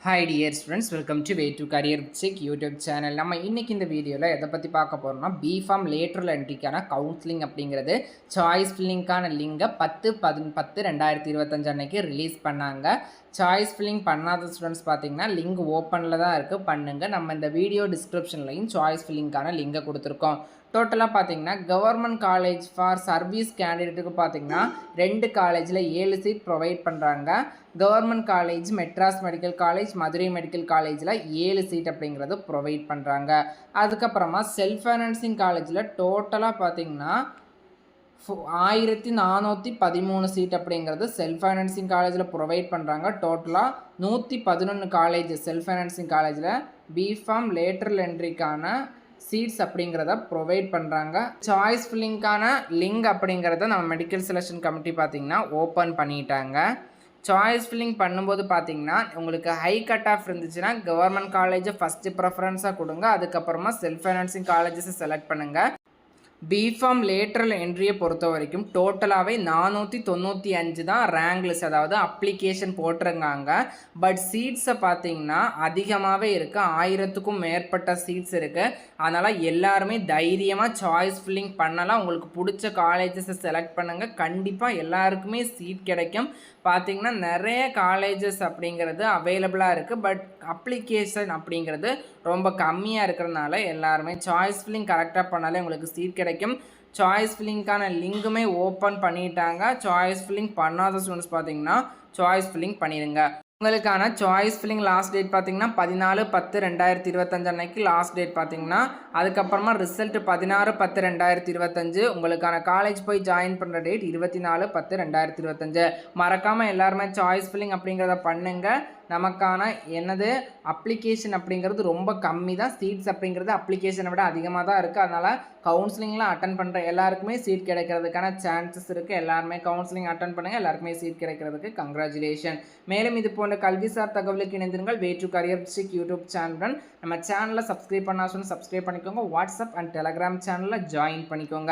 Hi dear students, welcome to Way to Career Check YouTube channel. நம்ம இன்னைக்கு இந்த வீடியோவில் எதை பற்றி பார்க்க போகிறோம்னா பிஃபார்ம் லேட்ரல் என்ட்ரிக்கான கவுன்சிலிங் அப்படிங்கிறது சாய்ஸ் ஃபில்லிங்கான லிங்கை 10/10/2025 அன்னைக்கு ரிலீஸ் பண்ணாங்க. சாய்ஸ் ஃபில்லிங் பண்ணாத ஸ்டூடெண்ட்ஸ் பார்த்தீங்கன்னா லிங்க் ஓப்பனில் தான் இருக்குது, பண்ணுங்கள். நம்ம இந்த வீடியோ டிஸ்கிரிப்ஷன்லையும் சாய்ஸ் ஃபில்லிங்கான லிங்கை கொடுத்துருக்கோம். டோட்டலாக பார்த்தீங்கன்னா கவர்மெண்ட் காலேஜ் ஃபார் சர்வீஸ் கேண்டிடேட்டுக்கு பார்த்தீங்கன்னா 2 காலேஜில் 7 சீட் ப்ரொவைட் பண்ணுறாங்க. Government college Madras medical college, Madurai medical காலேஜில் 7 சீட் அப்படிங்கிறது ப்ரொவைட் பண்ணுறாங்க. அதுக்கப்புறமா செல்ஃப் ஃபைனான்சிங் காலேஜில் டோட்டலாக பார்த்தீங்கன்னா 1413 சீட் அப்படிங்கிறது செல்ஃப் ஃபைனான்சிங் காலேஜில் ப்ரொவைட் பண்ணுறாங்க. டோட்டலாக 111 காலேஜ் செல்ஃப் ஃபைனான்சிங் காலேஜில் பிஃபார்ம் லேட்ரல் என்ட்ரிக்கான சீட்ஸ் அப்படிங்கிறத ப்ரொவைட் பண்ணுறாங்க. சாய்ஸ் ஃபில்லிங்கான லிங்க் அப்படிங்கிறத நம்ம மெடிக்கல் செலெக்ஷன் கமிட்டி பார்த்திங்கன்னா ஓப்பன் பண்ணிட்டாங்க. சாய்ஸ் ஃபில்லிங் பண்ணும்போது பார்த்திங்கன்னா உங்களுக்கு ஹை கட் ஆஃப் இருந்துச்சுன்னா கவர்மெண்ட் காலேஜை ஃபஸ்ட்டு ப்ரெஃபரன்ஸாக கொடுங்க. அதுக்கப்புறமா செல்ஃப் ஃபைனான்சிங் காலேஜஸை செலக்ட் பண்ணுங்கள். பிஃபார்ம் லேட்ரல் என்ட்ரியை பொறுத்த வரைக்கும் டோட்டலாகவே 495 தான் ரேங்க் லிஸ்ட், அதாவது அப்ளிகேஷன் போட்டிருக்காங்க. பட் சீட்ஸை பார்த்தீங்கன்னா அதிகமாகவே இருக்குது, 1000க்கும் மேற்பட்ட சீட்ஸ் இருக்குது. அதனால் எல்லாருமே தைரியமாக சாய்ஸ் ஃபில்லிங் பண்ணலாம். உங்களுக்கு பிடிச்ச காலேஜஸை செலக்ட் பண்ணுங்கள், கண்டிப்பாக எல்லாருக்குமே சீட் கிடைக்கும். பார்த்திங்கன்னா நிறைய காலேஜஸ் அப்படிங்கிறது அவைலபிளாக இருக்குது, பட் அப்ளிகேஷன் அப்படிங்கிறது ரொம்ப கம்மியாக இருக்கிறதுனால எல்லாருமே சாய்ஸ் ஃபில்லிங் கரெக்டாக பண்ணாலே உங்களுக்கு சீட் கிடைக்கும். சாய்ஸ் ஃபில்லிங்கான லிங்க்குமே ஓப்பன் பண்ணிட்டாங்க. சாய்ஸ் ஃபில்லிங் பண்ணாத ஸ்டூடெண்ட்ஸ் பார்த்தீங்கன்னா சாய்ஸ் ஃபில்லிங் பண்ணிடுங்க. உங்களுக்கான சாய்ஸ் ஃபில்லிங் லாஸ்ட் டேட் பார்த்தீங்கன்னா 14/10/2025 அன்னைக்கு லாஸ்ட் டேட் பார்த்தீங்கன்னா. அதுக்கப்புறமா ரிசல்ட் 16/10/2025. உங்களுக்கான காலேஜ் போய் ஜாயின் பண்ணுற டேட் 24/10/2025. மறக்காமல் எல்லாருமே சாய்ஸ் ஃபில்லிங் அப்படிங்கிறத பண்ணுங்கள். நமக்கான என்னது அப்ளிகேஷன் அப்படிங்கிறது ரொம்ப கம்மி தான், சீட்ஸ் அப்படிங்கிறது அப்ளிகேஷனை விட அதிகமாக தான் இருக்குது. அதனால் கவுன்சிலிங்லாம் அட்டன் பண்ணுற எல்லாருக்குமே சீட் கிடைக்கிறதுக்கான சான்சஸ் இருக்குது. எல்லாருமே கவுன்சிலிங் அட்டன் பண்ணுங்கள், எல்லாருக்குமே சீட் கிடைக்கிறதுக்கு கங்க்ராச்சுலேஷன். மேலும் இது போன்ற கல்விசார் தகவலுக்கு இணைந்திருங்கள் way to career check YouTube சேனலுடன். நம்ம சேனலில் சப்ஸ்கிரைப் பண்ணால் சப்ஸ்கிரைப் பண்ணிக்கோங்க. வாட்ஸ்அப் அண்ட் டெலகிராம் சேனலில் ஜாயின் பண்ணிக்கோங்க.